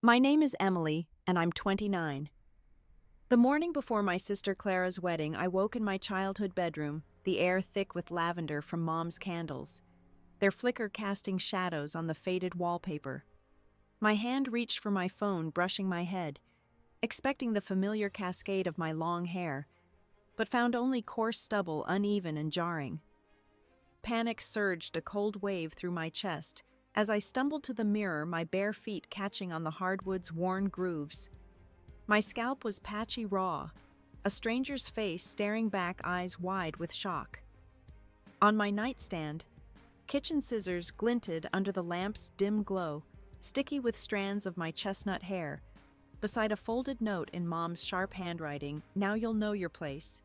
My name is Emily, and I'm 29. The morning before my sister Clara's wedding, I woke in my childhood bedroom, the air thick with lavender from Mom's candles, their flicker casting shadows on the faded wallpaper. My hand reached for my phone, brushing my head, expecting the familiar cascade of my long hair, but found only coarse stubble, uneven and jarring. Panic surged a cold wave through my chest as I stumbled to the mirror, my bare feet catching on the hardwood's worn grooves. My scalp was patchy raw, a stranger's face staring back, eyes wide with shock. On my nightstand, kitchen scissors glinted under the lamp's dim glow, sticky with strands of my chestnut hair, beside a folded note in Mom's sharp handwriting, "Now you'll know your place."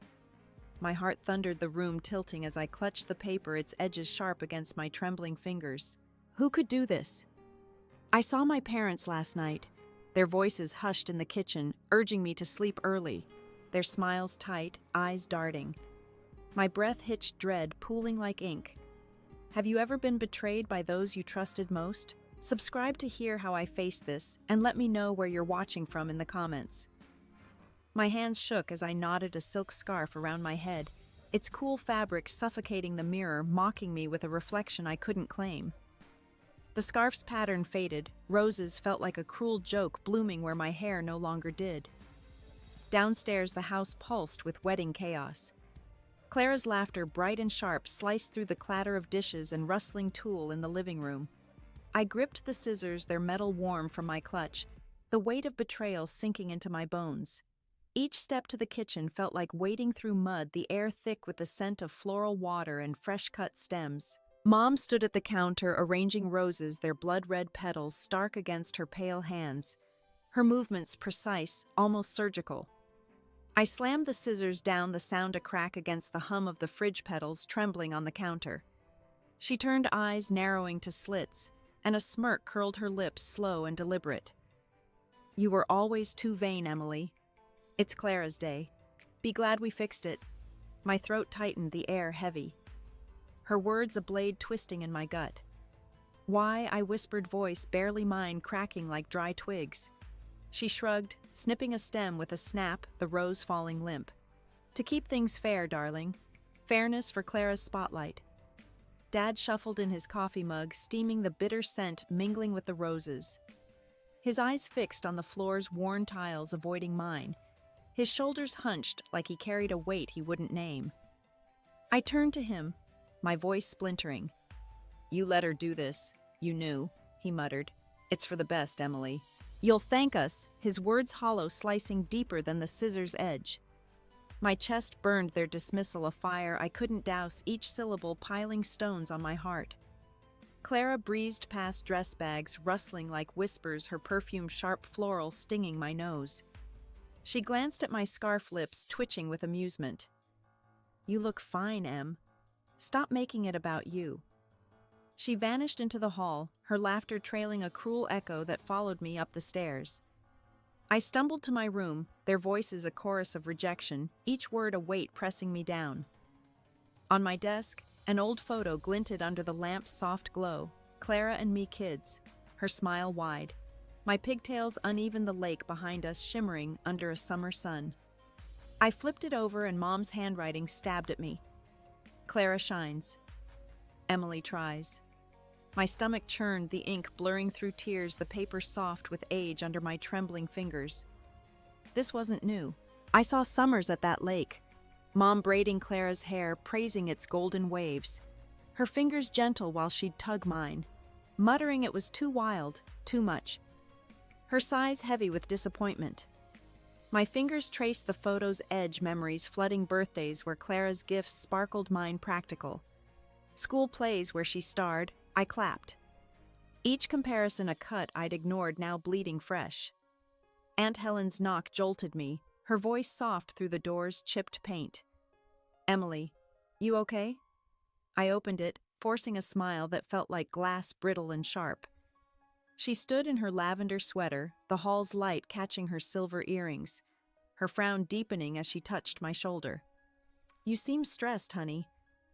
My heart thundered, the room tilting as I clutched the paper, its edges sharp against my trembling fingers. Who could do this? I saw my parents last night, their voices hushed in the kitchen, urging me to sleep early, their smiles tight, eyes darting. My breath hitched, dread pooling like ink. Have you ever been betrayed by those you trusted most? Subscribe to hear how I face this, and let me know where you're watching from in the comments. My hands shook as I knotted a silk scarf around my head, its cool fabric suffocating the mirror, mocking me with a reflection I couldn't claim. The scarf's pattern faded, roses felt like a cruel joke blooming where my hair no longer did. Downstairs, the house pulsed with wedding chaos. Clara's laughter, bright and sharp, sliced through the clatter of dishes and rustling tulle in the living room. I gripped the scissors, their metal warm from my clutch, the weight of betrayal sinking into my bones. Each step to the kitchen felt like wading through mud, the air thick with the scent of floral water and fresh-cut stems. Mom stood at the counter, arranging roses, their blood-red petals stark against her pale hands, her movements precise, almost surgical. I slammed the scissors down, the sound a crack against the hum of the fridge petals trembling on the counter. She turned, eyes narrowing to slits, and a smirk curled her lips, slow and deliberate. "You were always too vain, Emily. It's Clara's day. Be glad we fixed it." My throat tightened, the air heavy. Her words a blade twisting in my gut. "Why?" I whispered, voice barely mine, cracking like dry twigs. She shrugged, snipping a stem with a snap, the rose falling limp. "To keep things fair, darling. Fairness for Clara's spotlight." Dad shuffled in his coffee mug, steaming, the bitter scent mingling with the roses. His eyes fixed on the floor's worn tiles, avoiding mine. His shoulders hunched like he carried a weight he wouldn't name. I turned to him, my voice splintering. "You let her do this. You knew," he muttered. "It's for the best, Emily. You'll thank us," his words hollow, slicing deeper than the scissor's edge. My chest burned, their dismissal a fire I couldn't douse, each syllable piling stones on my heart. Clara breezed past dress bags, rustling like whispers, her perfume sharp floral stinging my nose. She glanced at my scarf, lips twitching with amusement. "You look fine, Em. Stop making it about you." She vanished into the hall, her laughter trailing a cruel echo that followed me up the stairs. I stumbled to my room, their voices a chorus of rejection, each word a weight pressing me down. On my desk, an old photo glinted under the lamp's soft glow, Clara and me kids, her smile wide. My pigtails uneven, the lake behind us shimmering under a summer sun. I flipped it over and Mom's handwriting stabbed at me. "Clara shines. Emily tries." My stomach churned, the ink blurring through tears, the paper soft with age under my trembling fingers. This wasn't new. I saw summers at that lake, Mom braiding Clara's hair, praising its golden waves, her fingers gentle while she'd tug mine, muttering it was too wild, too much. Her sighs heavy with disappointment. My fingers traced the photo's edge, memories flooding birthdays where Clara's gifts sparkled, mine practical. School plays where she starred, I clapped. Each comparison a cut I'd ignored, now bleeding fresh. Aunt Helen's knock jolted me, her voice soft through the door's chipped paint. "Emily, you okay?" I opened it, forcing a smile that felt like glass, brittle and sharp. She stood in her lavender sweater, the hall's light catching her silver earrings, her frown deepening as she touched my shoulder. "You seem stressed, honey.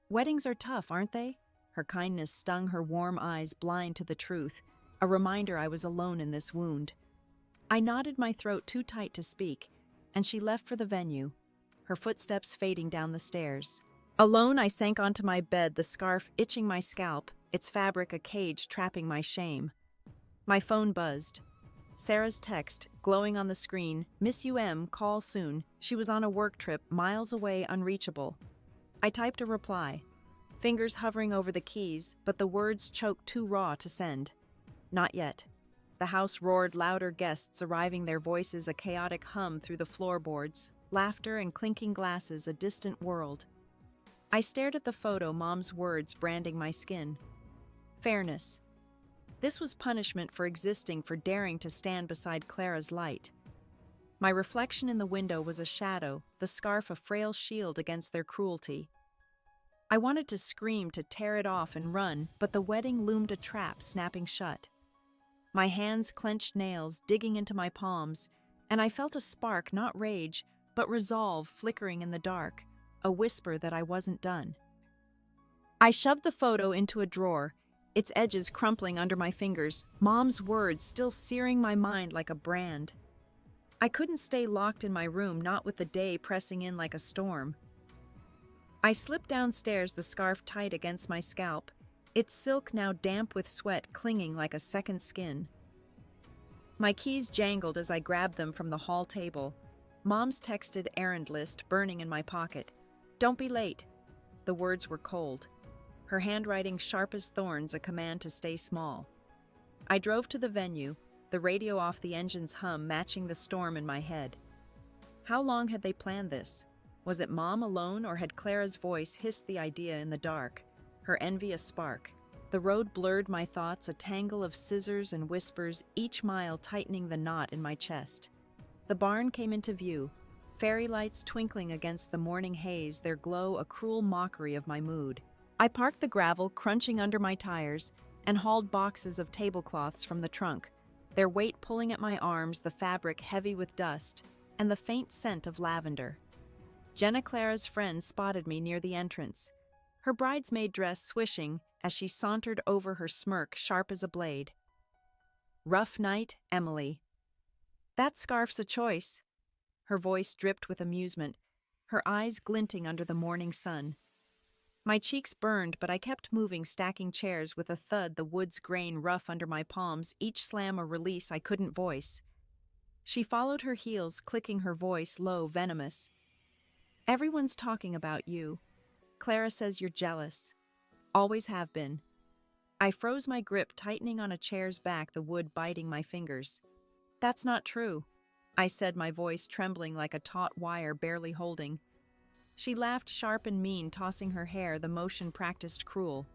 Weddings are tough, aren't they?" Her kindness stung, her warm eyes blind to the truth, a reminder I was alone in this wound. I knotted my throat too tight to speak, and she left for the venue, her footsteps fading down the stairs. Alone, I sank onto my bed, the scarf itching my scalp, its fabric a cage trapping my shame. My phone buzzed. Sarah's text, glowing on the screen, "Miss UM, call soon." She was on a work trip, miles away, unreachable. I typed a reply, fingers hovering over the keys, but the words choked too raw to send. Not yet. The house roared, louder guests arriving, their voices a chaotic hum through the floorboards, laughter and clinking glasses, a distant world. I stared at the photo, Mom's words branding my skin. Fairness. This was punishment for existing, for daring to stand beside Clara's light. My reflection in the window was a shadow, the scarf a frail shield against their cruelty. I wanted to scream, to tear it off and run, but the wedding loomed a trap, snapping shut. My hands clenched, nails digging into my palms, and I felt a spark, not rage, but resolve flickering in the dark, a whisper that I wasn't done. I shoved the photo into a drawer, its edges crumpling under my fingers, Mom's words still searing my mind like a brand. I couldn't stay locked in my room, not with the day pressing in like a storm. I slipped downstairs, the scarf tight against my scalp, its silk now damp with sweat clinging like a second skin. My keys jangled as I grabbed them from the hall table. Mom's texted errand list burning in my pocket. "Don't be late." The words were cold. Her handwriting sharp as thorns, a command to stay small. I drove to the venue, the radio off, the engine's hum matching the storm in my head. How long had they planned this? Was it Mom alone, or had Clara's voice hissed the idea in the dark, her envy a spark? The road blurred my thoughts, a tangle of scissors and whispers, each mile tightening the knot in my chest. The barn came into view, fairy lights twinkling against the morning haze, their glow a cruel mockery of my mood. I parked the gravel, crunching under my tires, and hauled boxes of tablecloths from the trunk, their weight pulling at my arms, the fabric heavy with dust, and the faint scent of lavender. Jenna, Clara's friend, spotted me near the entrance, her bridesmaid dress swishing as she sauntered over, her smirk sharp as a blade. "Rough night, Emily." "That scarf's a choice." Her voice dripped with amusement, her eyes glinting under the morning sun. My cheeks burned, but I kept moving, stacking chairs with a thud, the wood's grain rough under my palms, each slam a release I couldn't voice. She followed her heels, clicking, her voice low, venomous. "Everyone's talking about you. Clara says you're jealous. Always have been." I froze, my grip tightening on a chair's back, the wood biting my fingers. "That's not true," I said, my voice trembling like a taut wire barely holding. She laughed sharp and mean, tossing her hair, the motion practiced cruel.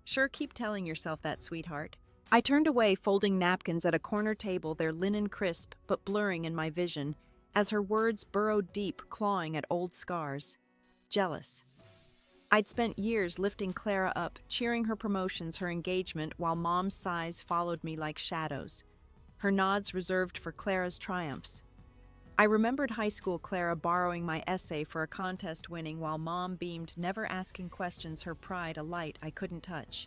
"Sure, keep telling yourself that, sweetheart." I turned away, folding napkins at a corner table, their linen crisp but blurring in my vision, as her words burrowed deep, clawing at old scars. Jealous. I'd spent years lifting Clara up, cheering her promotions, her engagement, while Mom's sighs followed me like shadows, her nods reserved for Clara's triumphs. I remembered high school Clara borrowing my essay for a contest, winning, while Mom beamed, never asking questions, her pride a light I couldn't touch.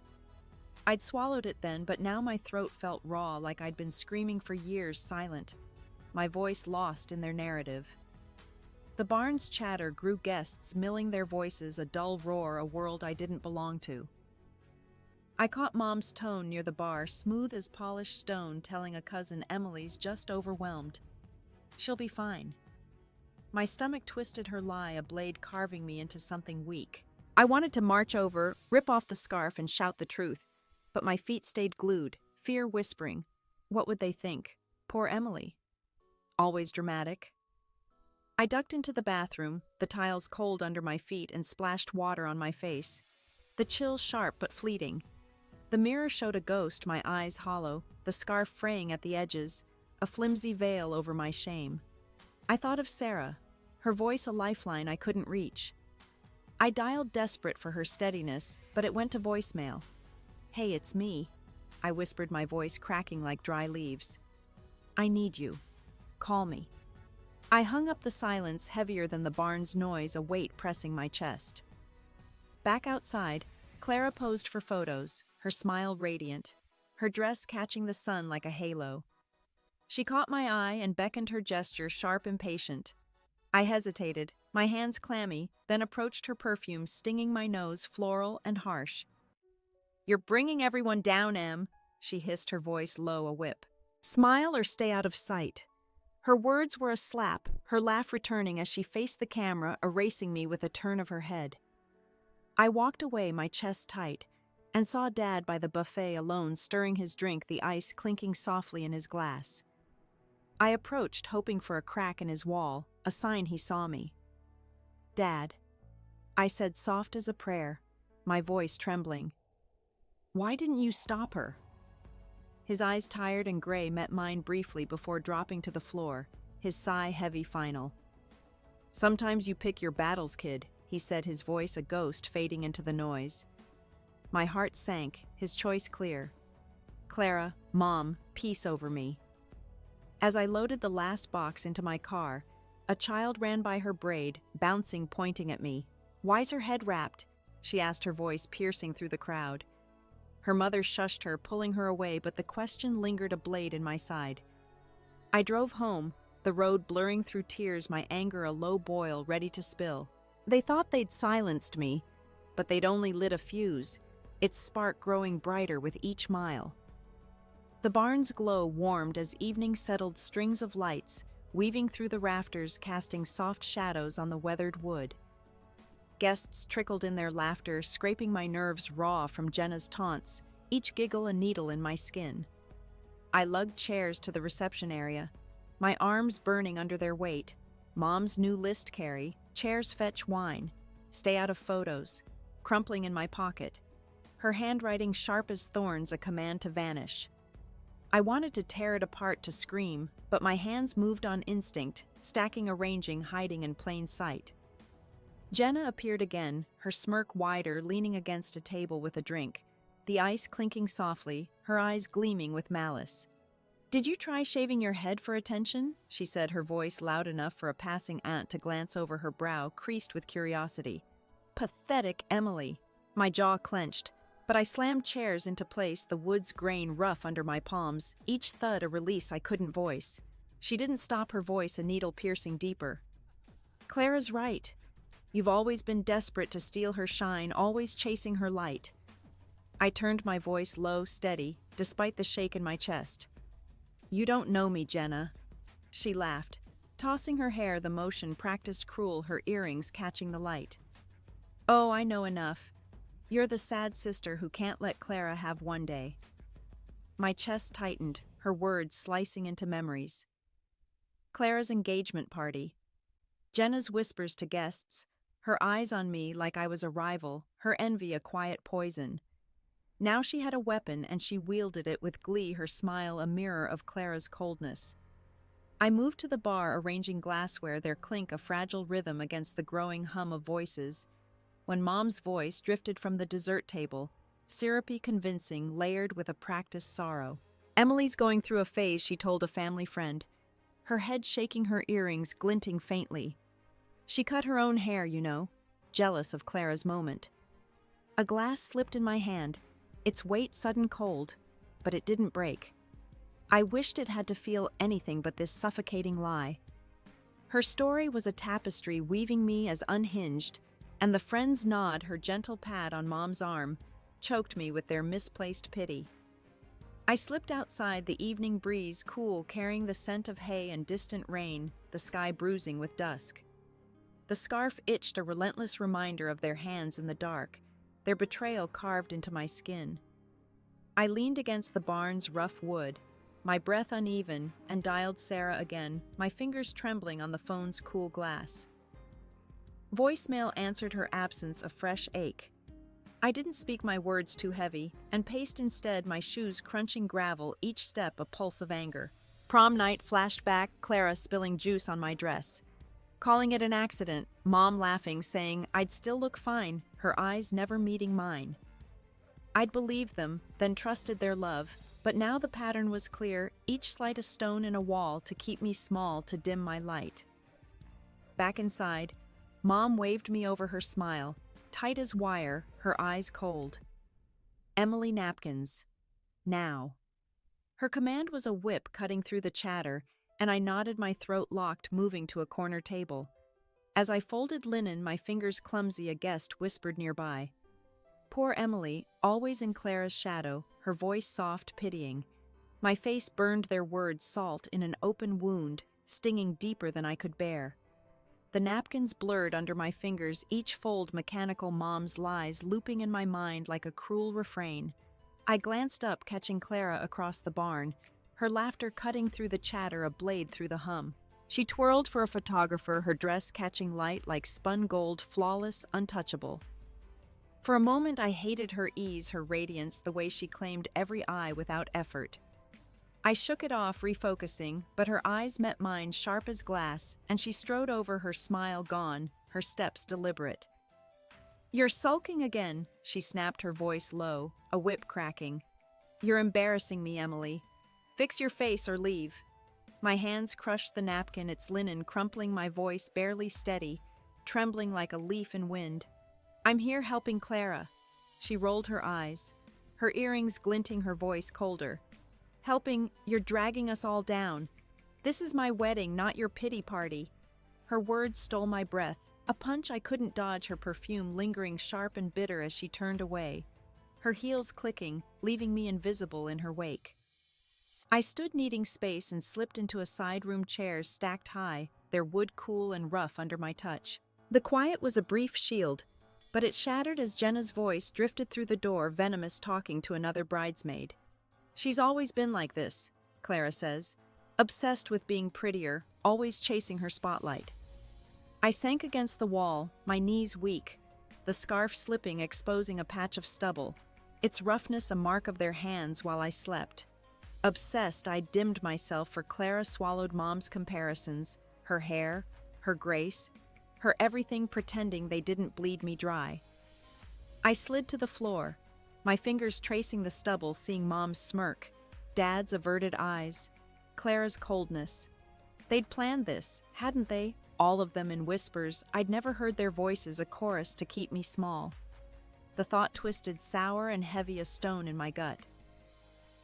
I'd swallowed it then, but now my throat felt raw, like I'd been screaming for years, silent, my voice lost in their narrative. The barn's chatter grew, guests milling their voices, a dull roar, a world I didn't belong to. I caught Mom's tone near the bar, smooth as polished stone, telling a cousin Emily's just overwhelmed. "She'll be fine." My stomach twisted her lie, a blade carving me into something weak. I wanted to march over, rip off the scarf, and shout the truth, but my feet stayed glued, fear whispering, "What would they think? Poor Emily." Always dramatic. I ducked into the bathroom, the tiles cold under my feet, and splashed water on my face. The chill sharp but fleeting. The mirror showed a ghost, my eyes hollow, the scarf fraying at the edges, a flimsy veil over my shame. I thought of Sarah, her voice a lifeline I couldn't reach. I dialed, desperate for her steadiness, but it went to voicemail. "Hey, it's me," I whispered, my voice cracking like dry leaves. "I need you. Call me." I hung up, the silence heavier than the barn's noise, a weight pressing my chest. Back outside, Clara posed for photos, her smile radiant, her dress catching the sun like a halo. She caught my eye and beckoned, her gesture sharp and patient. I hesitated, my hands clammy, then approached her perfume, stinging my nose, floral and harsh. "You're bringing everyone down, Em," she hissed, her voice low, a whip. "Smile or stay out of sight." Her words were a slap, her laugh returning as she faced the camera, erasing me with a turn of her head. I walked away, my chest tight, and saw Dad by the buffet alone, stirring his drink, the ice clinking softly in his glass. I approached, hoping for a crack in his wall, a sign he saw me. "Dad," I said, soft as a prayer, my voice trembling. "Why didn't you stop her?" His eyes, tired and gray, met mine briefly before dropping to the floor, his sigh heavy final. "Sometimes you pick your battles, kid," he said, his voice a ghost fading into the noise. My heart sank, his choice clear. Clara, Mom, peace over me. As I loaded the last box into my car, a child ran by, her braid bouncing, pointing at me. "Why's her head wrapped?" she asked, her voice piercing through the crowd. Her mother shushed her, pulling her away, but the question lingered, a blade in my side. I drove home, the road blurring through tears, my anger a low boil ready to spill. They thought they'd silenced me, but they'd only lit a fuse, its spark growing brighter with each mile. The barn's glow warmed as evening settled, strings of lights weaving through the rafters, casting soft shadows on the weathered wood. Guests trickled in, their laughter scraping my nerves raw from Jenna's taunts, each giggle a needle in my skin. I lugged chairs to the reception area, my arms burning under their weight. Mom's new list: carry, chairs, fetch wine, stay out of photos, crumpling in my pocket. Her handwriting sharp as thorns, a command to vanish. I wanted to tear it apart, to scream, but my hands moved on instinct, stacking, arranging, hiding in plain sight. Jenna appeared again, her smirk wider, leaning against a table with a drink, the ice clinking softly, her eyes gleaming with malice. "Did you try shaving your head for attention?" she said, her voice loud enough for a passing aunt to glance over, her brow creased with curiosity. Pathetic Emily. My jaw clenched, but I slammed chairs into place, the wood's grain rough under my palms, each thud a release I couldn't voice. She didn't stop, her voice a needle piercing deeper. "Clara's right. You've always been desperate to steal her shine, always chasing her light." I turned, my voice low, steady, despite the shake in my chest. "You don't know me, Jenna." She laughed, tossing her hair, the motion practiced cruel, her earrings catching the light. "Oh, I know enough. You're the sad sister who can't let Clara have one day." My chest tightened, her words slicing into memories. Clara's engagement party. Jenna's whispers to guests, her eyes on me like I was a rival, her envy a quiet poison. Now she had a weapon and she wielded it with glee, her smile a mirror of Clara's coldness. I moved to the bar, arranging glassware, their clink a fragile rhythm against the growing hum of voices, when Mom's voice drifted from the dessert table, syrupy, convincing, layered with a practiced sorrow. "Emily's going through a phase," she told a family friend, her head shaking, her earrings glinting faintly. "She cut her own hair, you know, jealous of Clara's moment." A glass slipped in my hand, its weight sudden cold, but it didn't break. I wished it had to feel anything but this suffocating lie. Her story was a tapestry weaving me as unhinged, and the friend's nod, her gentle pat on Mom's arm, choked me with their misplaced pity. I slipped outside, the evening breeze cool, carrying the scent of hay and distant rain, the sky bruising with dusk. The scarf itched, a relentless reminder of their hands in the dark, their betrayal carved into my skin. I leaned against the barn's rough wood, my breath uneven, and dialed Sarah again, my fingers trembling on the phone's cool glass. Voicemail answered, her absence a fresh ache. I didn't speak, my words too heavy, and paced instead, my shoes crunching gravel, each step a pulse of anger. Prom night flashed back, Clara spilling juice on my dress. Calling it an accident, Mom laughing, saying I'd still look fine, her eyes never meeting mine. I'd believed them, then trusted their love, but now the pattern was clear, each slight a stone in a wall to keep me small, to dim my light. Back inside, Mom waved me over, her smile, tight as wire, her eyes cold. "Emily napkins. Now." Her command was a whip cutting through the chatter, and I nodded, my throat locked, moving to a corner table. As I folded linen, my fingers clumsy, a guest whispered nearby. Poor Emily, always in Clara's shadow, her voice soft, pitying. My face burned, their words salt in an open wound, stinging deeper than I could bear. The napkins blurred under my fingers, each fold mechanical, Mom's lies looping in my mind like a cruel refrain. I glanced up, catching Clara across the barn, her laughter cutting through the chatter, a blade through the hum. She twirled for a photographer, her dress catching light like spun gold, flawless, untouchable. For a moment I hated her ease, her radiance, the way she claimed every eye without effort. I shook it off, refocusing, but her eyes met mine, sharp as glass, and she strode over, her smile gone, her steps deliberate. "You're sulking again," she snapped, her voice low, a whip cracking. "You're embarrassing me, Emily. Fix your face or leave." My hands crushed the napkin, its linen crumpling, my voice barely steady, trembling like a leaf in wind. "I'm here helping Clara." She rolled her eyes, her earrings glinting, her voice colder. "Helping, you're dragging us all down. This is my wedding, not your pity party." Her words stole my breath, a punch I couldn't dodge, her perfume lingering sharp and bitter as she turned away, her heels clicking, leaving me invisible in her wake. I stood needing space and slipped into a side room, chairs stacked high, their wood cool and rough under my touch. The quiet was a brief shield, but it shattered as Jenna's voice drifted through the door, venomous, talking to another bridesmaid. "She's always been like this," Clara says, obsessed with being prettier, always chasing her spotlight. I sank against the wall, my knees weak, the scarf slipping, exposing a patch of stubble, its roughness a mark of their hands while I slept. Obsessed, I dimmed myself, for Clara swallowed Mom's comparisons, her hair, her grace, her everything, pretending they didn't bleed me dry. I slid to the floor, my fingers tracing the stubble, seeing Mom's smirk, Dad's averted eyes, Clara's coldness. They'd planned this, hadn't they? All of them in whispers. I'd never heard their voices, a chorus to keep me small. The thought twisted sour and heavy, a stone in my gut.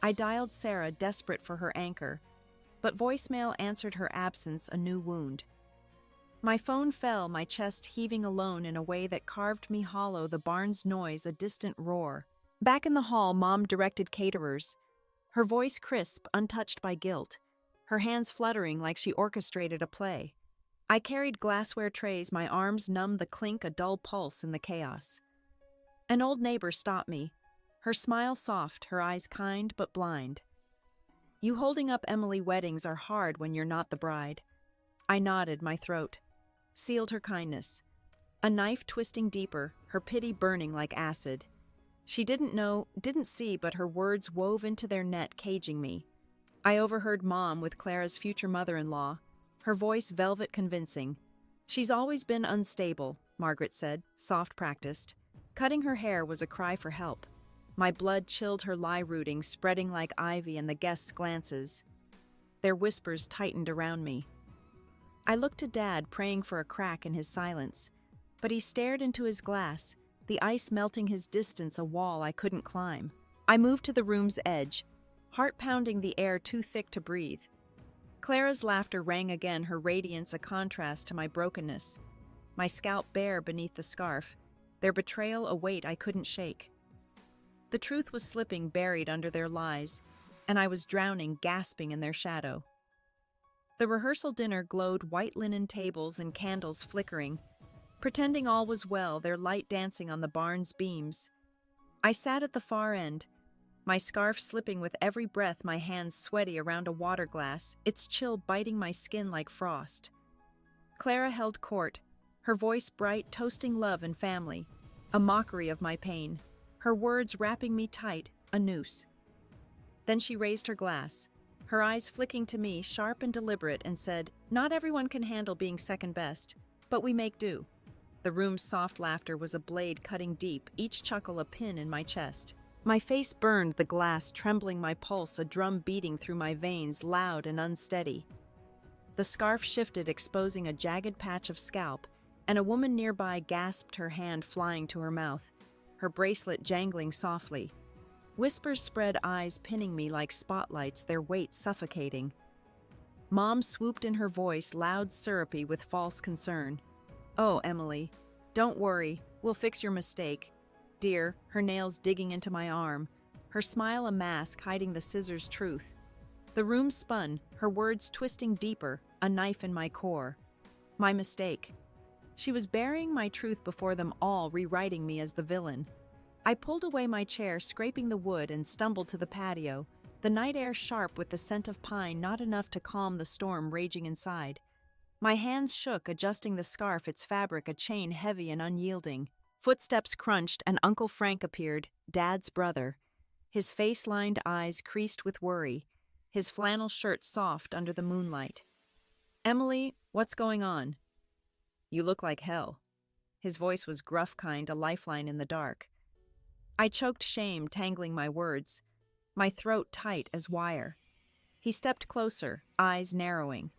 I dialed Sarah, desperate for her anchor, but voicemail answered her absence, a new wound. My phone fell, my chest heaving alone in a way that carved me hollow, the barn's noise a distant roar. Back in the hall, Mom directed caterers, her voice crisp, untouched by guilt, her hands fluttering like she orchestrated a play. I carried glassware trays, my arms numb, the clink a dull pulse in the chaos. An old neighbor stopped me, her smile soft, her eyes kind but blind. "You holding up Emily, weddings are hard when you're not the bride." I nodded, my throat sealed her kindness. A knife twisting deeper, her pity burning like acid. She didn't know, didn't see, but her words wove into their net, caging me. I overheard Mom with Clara's future mother-in-law, her voice velvet convincing. "She's always been unstable," Margaret said, soft-practiced. Cutting her hair was a cry for help. My blood chilled, her lie rooting, spreading like ivy in the guests' glances. Their whispers tightened around me. I looked to Dad, praying for a crack in his silence, but he stared into his glass, the ice melting his distance, a wall I couldn't climb. I moved to the room's edge, heart pounding, the air too thick to breathe. Clara's laughter rang again, her radiance a contrast to my brokenness, my scalp bare beneath the scarf, their betrayal a weight I couldn't shake. The truth was slipping, buried under their lies, and I was drowning, gasping in their shadow. The rehearsal dinner glowed, white linen tables and candles flickering, pretending all was well, their light dancing on the barn's beams. I sat at the far end, my scarf slipping with every breath, my hands sweaty around a water glass, its chill biting my skin like frost. Clara held court, her voice bright, toasting love and family, a mockery of my pain, her words wrapping me tight, a noose. Then she raised her glass, her eyes flicking to me, sharp and deliberate, and said, "Not everyone can handle being second best, but we make do." The room's soft laughter was a blade cutting deep, each chuckle a pin in my chest. My face burned, the glass trembling, my pulse a drum beating through my veins, loud and unsteady. The scarf shifted, exposing a jagged patch of scalp, and a woman nearby gasped, her hand flying to her mouth, her bracelet jangling softly. Whispers spread, eyes pinning me like spotlights, their weight suffocating. Mom swooped in, her voice loud, syrupy with false concern. "Oh, Emily, don't worry, we'll fix your mistake. Dear," her nails digging into my arm, her smile a mask hiding the scissors' truth. The room spun, her words twisting deeper, a knife in my core. My mistake. She was burying my truth before them all, rewriting me as the villain. I pulled away my chair, scraping the wood, and stumbled to the patio, the night air sharp with the scent of pine, not enough to calm the storm raging inside. My hands shook, adjusting the scarf, its fabric a chain heavy and unyielding. Footsteps crunched, and Uncle Frank appeared, Dad's brother. His face-lined eyes creased with worry, his flannel shirt soft under the moonlight. "Emily, what's going on?" "You look like hell." His voice was gruff, kind, a lifeline in the dark. I choked, shame tangling my words, my throat tight as wire. He stepped closer, eyes narrowing.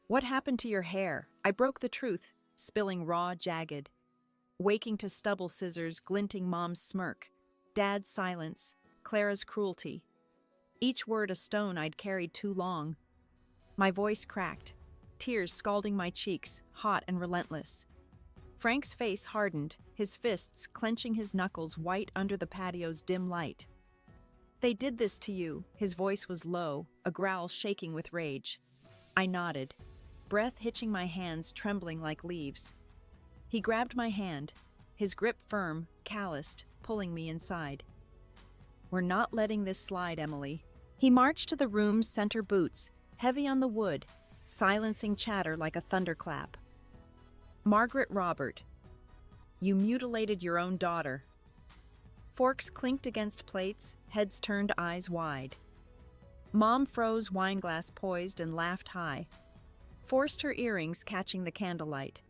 "What happened to your hair?" I broke the truth, spilling raw, jagged. Waking to stubble scissors, glinting Mom's smirk, Dad's silence, Clara's cruelty. Each word a stone I'd carried too long. My voice cracked, tears scalding my cheeks, hot and relentless. Frank's face hardened, his fists clenching, his knuckles white under the patio's dim light. "They did this to you," his voice was low, a growl shaking with rage. I nodded, breath hitching, my hands trembling like leaves. He grabbed my hand, his grip firm, calloused, pulling me inside. "We're not letting this slide, Emily." He marched to the room's center, boots heavy on the wood, silencing chatter like a thunderclap. "Margaret Robert, you mutilated your own daughter." Forks clinked against plates, heads turned, eyes wide. Mom froze, wineglass poised, and laughed high. Forced her earrings, catching the candlelight.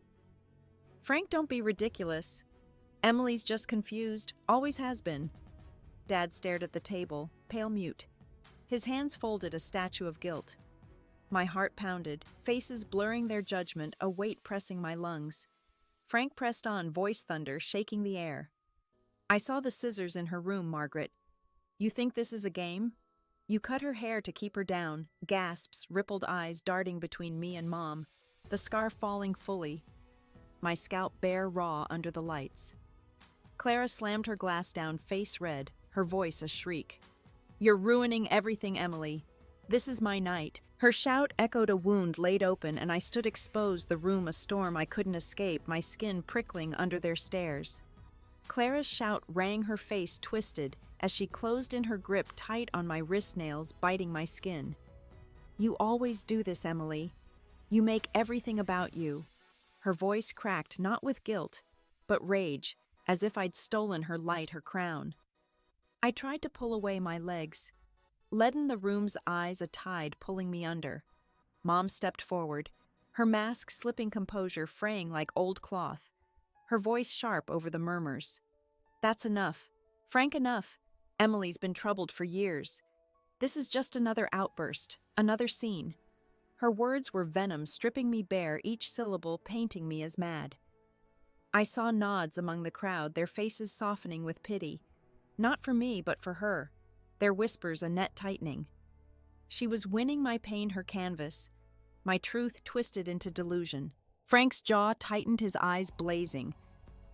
"Frank, don't be ridiculous. Emily's just confused, always has been." Dad stared at the table, pale mute. His hands folded, a statue of guilt. My heart pounded, faces blurring their judgment, a weight pressing my lungs. Frank pressed on, voice thunder, shaking the air. "I saw the scissors in her room, Margaret. You think this is a game? You cut her hair to keep her down," gasps, rippled eyes darting between me and Mom, the scarf falling fully. My scalp bare, raw under the lights. Clara slammed her glass down, face red, her voice a shriek. "You're ruining everything, Emily. This is my night." Her shout echoed, a wound laid open, and I stood exposed, the room a storm I couldn't escape, my skin prickling under their stares. Clara's shout rang, her face twisted, as she closed in, her grip tight on my wrist nails, biting my skin. "You always do this, Emily. You make everything about you." Her voice cracked, not with guilt, but rage, as if I'd stolen her light, her crown. I tried to pull away my legs. Leaden, the room's eyes a tide pulling me under. Mom stepped forward, her mask slipping, composure fraying like old cloth. Her voice sharp over the murmurs. "That's enough. Frank, enough. Emily's been troubled for years. This is just another outburst, another scene." Her words were venom, stripping me bare, each syllable painting me as mad. I saw nods among the crowd, their faces softening with pity. Not for me, but for her. Their whispers a net tightening. She was winning my pain, her canvas, my truth twisted into delusion. Frank's jaw tightened, his eyes blazing.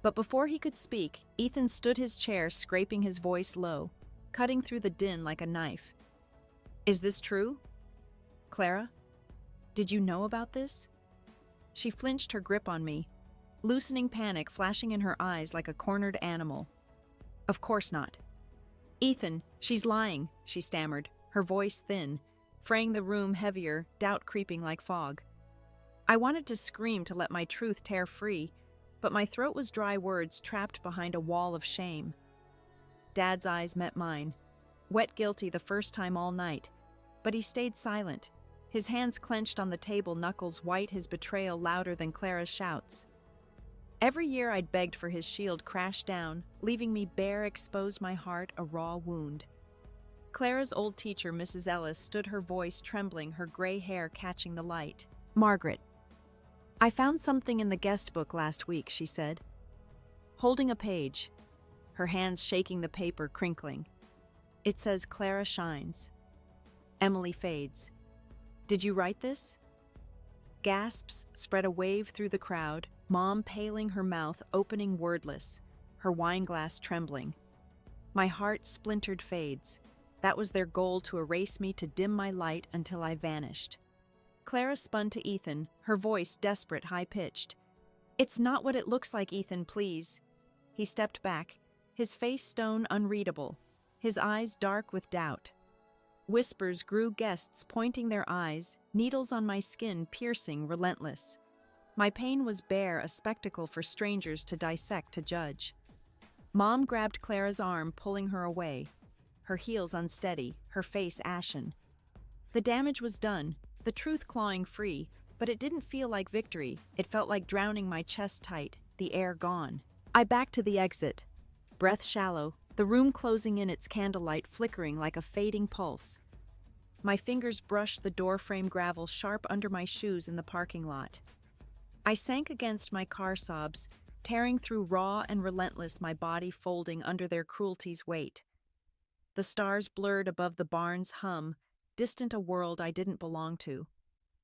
But before he could speak, Ethan stood his chair, scraping, his voice low, cutting through the din like a knife. "Is this true? Clara? Did you know about this?" She flinched, her grip on me, loosening, panic flashing in her eyes like a cornered animal. "Of course not." "Ethan, she's lying," she stammered, her voice thin, fraying the room heavier, doubt creeping like fog. I wanted to scream, to let my truth tear free, but my throat was dry, words trapped behind a wall of shame. Dad's eyes met mine, wet, guilty, the first time all night, but he stayed silent, his hands clenched on the table, knuckles white, his betrayal louder than Clara's shouts. Every year I'd begged for his shield crashed down, leaving me bare, exposed, my heart a raw wound. Clara's old teacher, Mrs. Ellis, stood, her voice trembling, her gray hair catching the light. "Margaret, I found something in the guest book last week," she said, holding a page, her hands shaking, the paper crinkling. It says Clara shines. Emily fades. Did you write this? Gasps spread a wave through the crowd, Mom paling her mouth, opening wordless, her wineglass trembling. My heart splintered fades. That was their goal, to erase me, to dim my light until I vanished. Clara spun to Ethan, her voice desperate, high-pitched. It's not what it looks like, Ethan, please. He stepped back, his face stone unreadable, his eyes dark with doubt. Whispers grew, guests pointing their eyes, needles on my skin piercing, relentless. My pain was bare, a spectacle for strangers to dissect, to judge. Mom grabbed Clara's arm, pulling her away, her heels unsteady, her face ashen. The damage was done, the truth clawing free, but it didn't feel like victory. It felt like drowning my chest tight, the air gone. I backed to the exit, breath shallow, the room closing in, its candlelight flickering like a fading pulse. My fingers brushed the doorframe gravel sharp under my shoes in the parking lot. I sank against my car, sobs, tearing through raw and relentless, my body folding under their cruelty's weight. The stars blurred above the barn's hum, distant, a world I didn't belong to.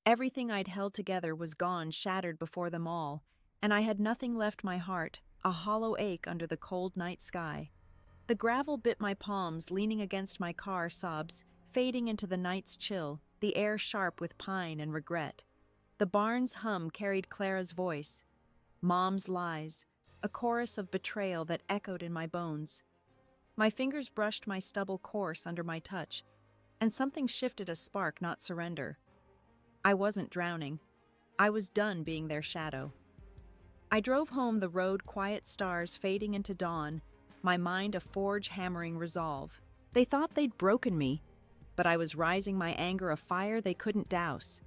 Everything I'd held together was gone, shattered before them all, and I had nothing left, my heart, a hollow ache under the cold night sky. The gravel bit my palms, leaning against my car, sobs, fading into the night's chill, the air sharp with pine and regret. The barn's hum carried Clara's voice, Mom's lies, a chorus of betrayal that echoed in my bones. My fingers brushed my stubble coarse under my touch, and something shifted, a spark, not surrender. I wasn't drowning. I was done being their shadow. I drove home, the road, quiet stars fading into dawn, my mind a forge hammering resolve. They thought they'd broken me, but I was rising, my anger a fire they couldn't douse.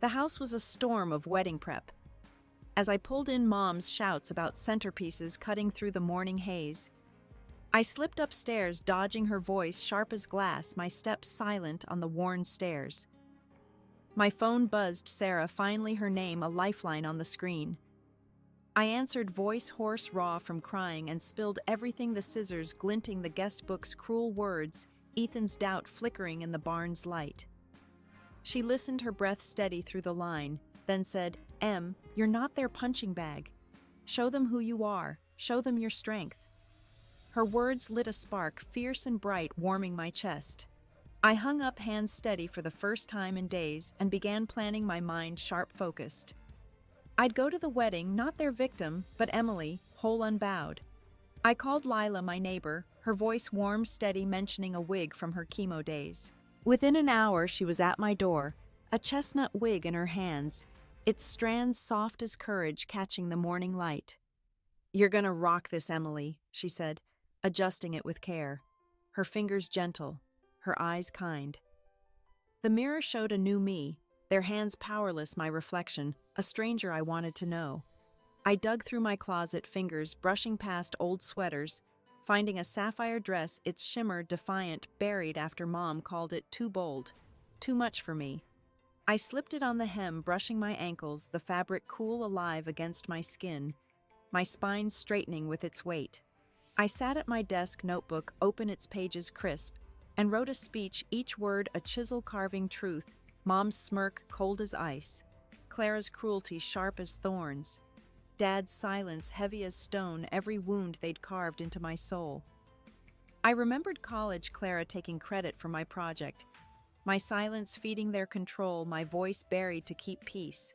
The house was a storm of wedding prep. As I pulled in, Mom's shouts about centerpieces cutting through the morning haze. I slipped upstairs, dodging her voice sharp as glass, my steps silent on the worn stairs. My phone buzzed, Sarah, finally her name, a lifeline on the screen. I answered, voice hoarse, raw from crying, and spilled everything, the scissors glinting, the guest book's cruel words, Ethan's doubt flickering in the barn's light. She listened, her breath steady through the line, then said, Em, you're not their punching bag. Show them who you are. Show them your strength. Her words lit a spark, fierce and bright, warming my chest. I hung up, hands steady for the first time in days, and began planning, my mind sharp-focused. I'd go to the wedding, not their victim, but Emily, whole unbowed. I called Lila, my neighbor, her voice warm, steady, mentioning a wig from her chemo days. Within an hour, she was at my door, a chestnut wig in her hands, its strands soft as courage catching the morning light. You're gonna rock this, Emily, she said, adjusting it with care, her fingers gentle, her eyes kind. The mirror showed a new me, their hands powerless, my reflection, a stranger I wanted to know. I dug through my closet, fingers brushing past old sweaters, finding a sapphire dress, its shimmer defiant, buried after Mom called it too bold, too much for me. I slipped it on the hem, brushing my ankles, the fabric cool, alive against my skin, my spine straightening with its weight. I sat at my desk, notebook open, its pages crisp, and wrote a speech, each word a chisel carving truth, Mom's smirk cold as ice, Clara's cruelty sharp as thorns, Dad's silence heavy as stone, every wound they'd carved into my soul. I remembered college, Clara taking credit for my project, my silence feeding their control, my voice buried to keep peace.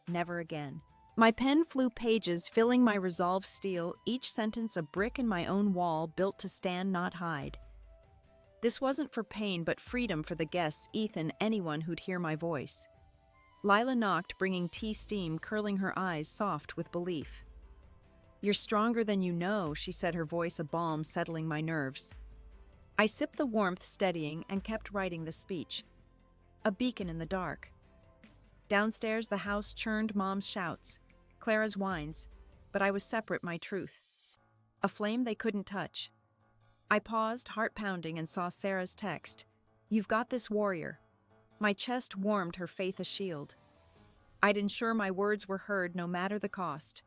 Never again. My pen flew pages, filling my resolve steel, each sentence a brick in my own wall, built to stand, not hide. This wasn't for pain, but freedom for the guests, Ethan, anyone who'd hear my voice. Lila knocked, bringing tea steam, curling her eyes soft with belief. You're stronger than you know, she said, her voice a balm settling my nerves. I sipped the warmth, steadying, and kept writing the speech. A beacon in the dark. Downstairs, the house churned, Mom's shouts, Clara's whines, but I was separate, my truth. A flame they couldn't touch. I paused, heart pounding, and saw Sarah's text. You've got this, warrior. My chest warmed, her faith a shield. I'd ensure my words were heard no matter the cost.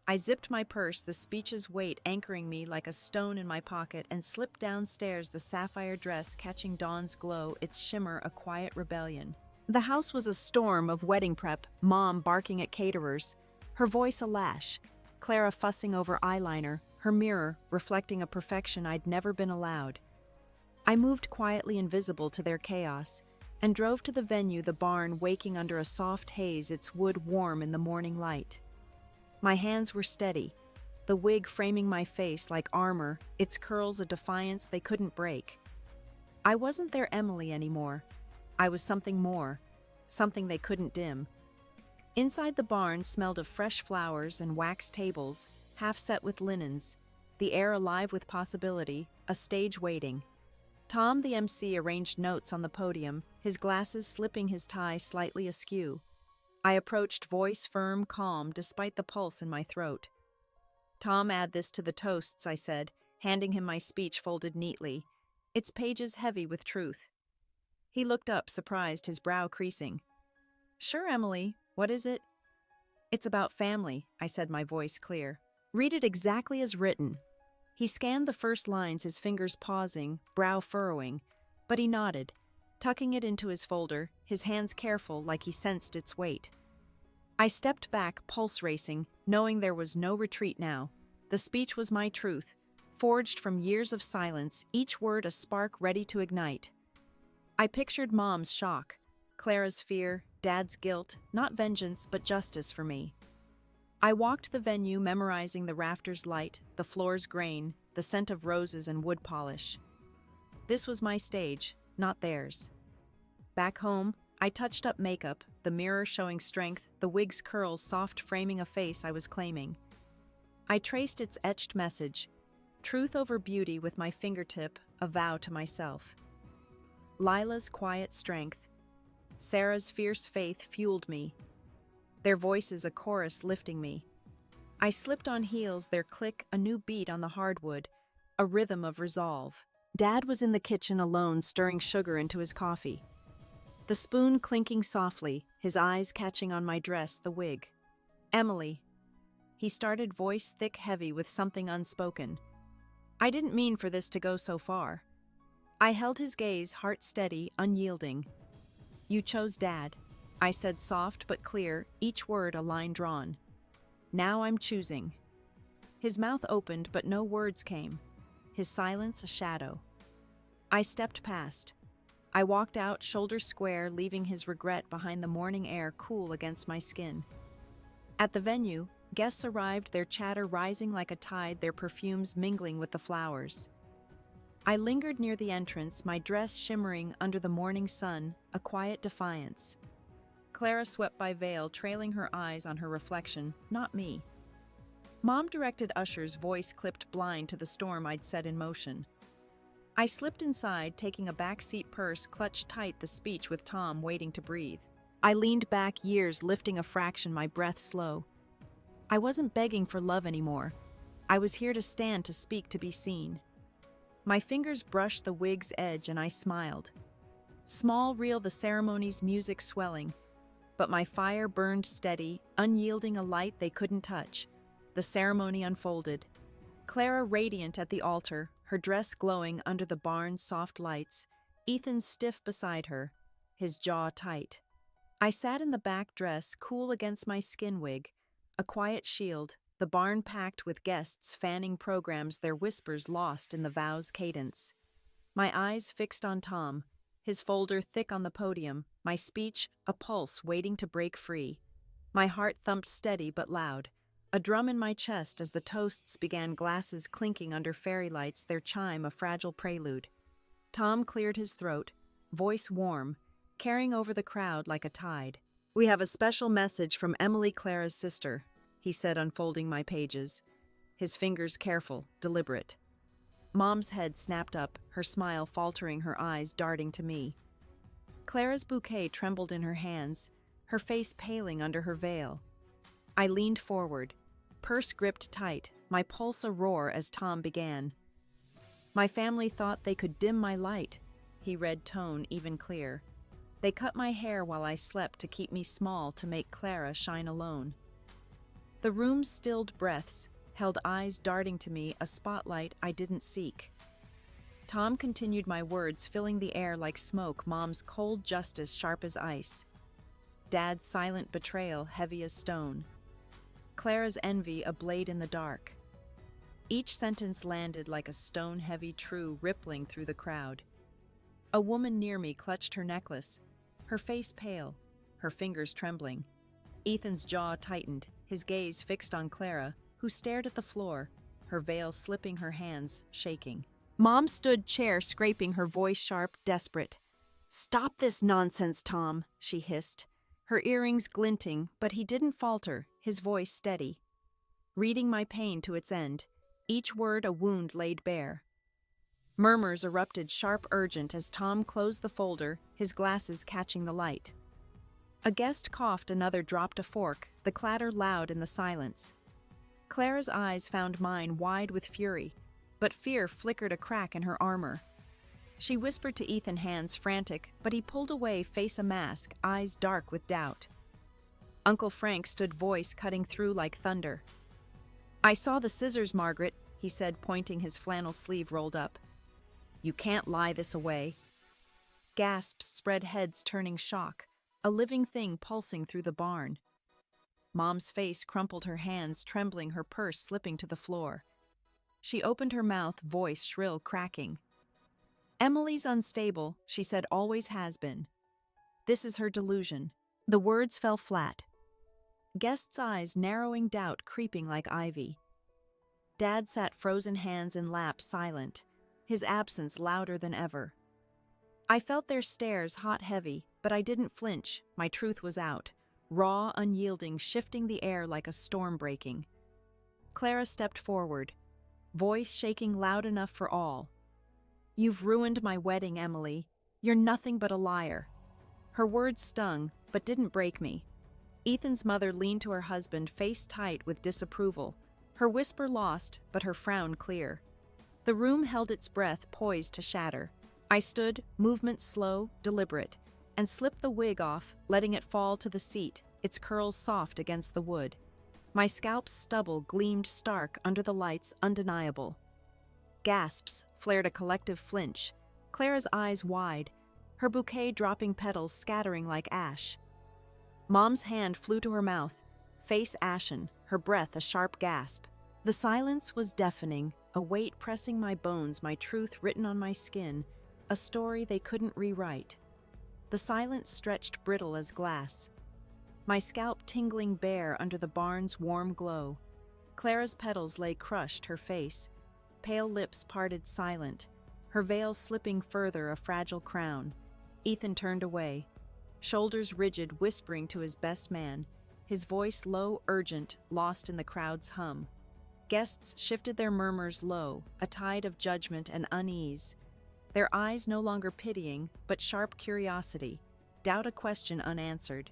I zipped my purse, the speech's weight anchoring me like a stone in my pocket, and slipped downstairs, the sapphire dress catching dawn's glow, its shimmer a quiet rebellion. The house was a storm of wedding prep, Mom barking at caterers, her voice a lash, Clara fussing over eyeliner, her mirror reflecting a perfection I'd never been allowed. I moved quietly invisible to their chaos and drove to the venue, the barn waking under a soft haze, its wood warm in the morning light. My hands were steady, the wig framing my face like armor, its curls a defiance they couldn't break. I wasn't their Emily anymore. I was something more, something they couldn't dim. Inside the barn smelled of fresh flowers and wax tables, half set with linens, the air alive with possibility, a stage waiting. Tom, the MC, arranged notes on the podium, his glasses slipping his tie slightly askew. I approached, voice firm, calm, despite the pulse in my throat. "Tom, add this to the toasts," I said, handing him my speech folded neatly, its pages heavy with truth. He looked up, surprised, his brow creasing. "Sure, Emily. What is it?" "It's about family," I said, my voice clear. "Read it exactly as written." He scanned the first lines, his fingers pausing, brow furrowing, but he nodded, tucking it into his folder, his hands careful like he sensed its weight. I stepped back, pulse racing, knowing there was no retreat now. The speech was my truth, forged from years of silence, each word a spark ready to ignite. I pictured Mom's shock, Clara's fear, Dad's guilt, not vengeance but justice for me. I walked the venue, memorizing the rafters' light, the floor's grain, the scent of roses and wood polish. This was my stage, not theirs. Back home, I touched up makeup, the mirror showing strength, the wig's curls soft framing a face I was claiming. I traced its etched message, truth over beauty, with my fingertip, a vow to myself. Lila's quiet strength, Sarah's fierce faith fueled me, their voices a chorus lifting me. I slipped on heels, their click a new beat on the hardwood, a rhythm of resolve. Dad was in the kitchen alone, stirring sugar into his coffee. The spoon clinking softly, his eyes catching on my dress, the wig. "Emily," he started, voice thick, heavy with something unspoken. I didn't mean for this to go so far. I held his gaze, heart steady, unyielding. "You chose Dad," I said, soft but clear, each word a line drawn. "Now I'm choosing." His mouth opened, but no words came. His silence a shadow. I stepped past. I walked out, shoulders square, leaving his regret behind, the morning air cool against my skin. At the venue, guests arrived, their chatter rising like a tide, their perfumes mingling with the flowers. I lingered near the entrance, my dress shimmering under the morning sun, a quiet defiance. Clara swept by, veil trailing her eyes on her reflection, not me. Mom directed ushers, voice clipped blind to the storm I'd set in motion. I slipped inside, taking a backseat, purse clutched tight, the speech with Tom waiting to breathe. I leaned back, years lifting a fraction, my breath slow. I wasn't begging for love anymore. I was here to stand, to speak, to be seen. My fingers brushed the wig's edge and I smiled. Small, real, the ceremony's music swelling. But my fire burned steady, unyielding, a light they couldn't touch. The ceremony unfolded. Clara radiant at the altar, her dress glowing under the barn's soft lights, Ethan stiff beside her, his jaw tight. I sat in the back, dress cool against my skin wig, a quiet shield, the barn packed with guests fanning programs, their whispers lost in the vow's cadence. My eyes fixed on Tom, his folder thick on the podium, my speech a pulse waiting to break free. My heart thumped steady but loud, a drum in my chest as the toasts began, glasses clinking under fairy lights, their chime a fragile prelude. Tom cleared his throat, voice warm, carrying over the crowd like a tide. "We have a special message from Emily, Clara's sister," he said, unfolding my pages, his fingers careful, deliberate. Mom's head snapped up, her smile faltering, her eyes darting to me. Clara's bouquet trembled in her hands, her face paling under her veil. I leaned forward, purse gripped tight, my pulse a roar as Tom began. "My family thought they could dim my light," he read, tone even clear. "They cut my hair while I slept to keep me small, to make Clara shine alone." The room stilled breaths, held eyes darting to me, a spotlight I didn't seek. Tom continued my words, filling the air like smoke, Mom's cold justice sharp as ice. Dad's silent betrayal heavy as stone. Clara's envy a blade in the dark. Each sentence landed like a stone-heavy true rippling through the crowd. A woman near me clutched her necklace, her face pale, her fingers trembling. Ethan's jaw tightened, his gaze fixed on Clara, who stared at the floor, her veil slipping her hands, shaking. Mom stood chair scraping, her voice sharp, desperate. "Stop this nonsense, Tom," she hissed, her earrings glinting, but he didn't falter, his voice steady. Reading my pain to its end, each word a wound laid bare. Murmurs erupted sharp, urgent, as Tom closed the folder, his glasses catching the light. A guest coughed, another dropped a fork, the clatter loud in the silence. Clara's eyes found mine wide with fury, but fear flickered a crack in her armor. She whispered to Ethan, hands frantic, but he pulled away, face a mask, eyes dark with doubt. Uncle Frank stood, voice cutting through like thunder. "I saw the scissors, Margaret," he said, pointing, his flannel sleeve rolled up. "You can't lie this away." Gasps spread, heads turning, shock, a living thing pulsing through the barn. Mom's face crumpled, her hands trembling, her purse slipping to the floor. She opened her mouth, voice shrill, cracking. "Emily's unstable," she said, "always has been. This is her delusion." The words fell flat. Guest's eyes narrowing, doubt creeping like ivy. Dad sat, frozen hands in lap, silent, his absence louder than ever. I felt their stares, hot, heavy, but I didn't flinch. My truth was out, raw, unyielding, shifting the air like a storm breaking. Clara stepped forward, voice shaking loud enough for all. "You've ruined my wedding, Emily. You're nothing but a liar." Her words stung, but didn't break me. Ethan's mother leaned to her husband, face tight with disapproval, her whisper lost, but her frown clear. The room held its breath, poised to shatter. I stood, movement slow, deliberate, and slipped the wig off, letting it fall to the seat, its curls soft against the wood. My scalp's stubble gleamed stark under the lights, undeniable. Gasps flared, a collective flinch, Clara's eyes wide, her bouquet dropping, petals scattering like ash. Mom's hand flew to her mouth, face ashen, her breath a sharp gasp. The silence was deafening, a weight pressing my bones, my truth written on my skin, a story they couldn't rewrite. The silence stretched brittle as glass, my scalp tingling bare under the barn's warm glow. Clara's petals lay crushed, her face, pale lips parted, silent, her veil slipping further, a fragile crown. Ethan turned away, shoulders rigid, whispering to his best man, his voice low, urgent, lost in the crowd's hum. Guests shifted, their murmurs low, a tide of judgment and unease. Their eyes no longer pitying, but sharp curiosity, doubt, a question unanswered.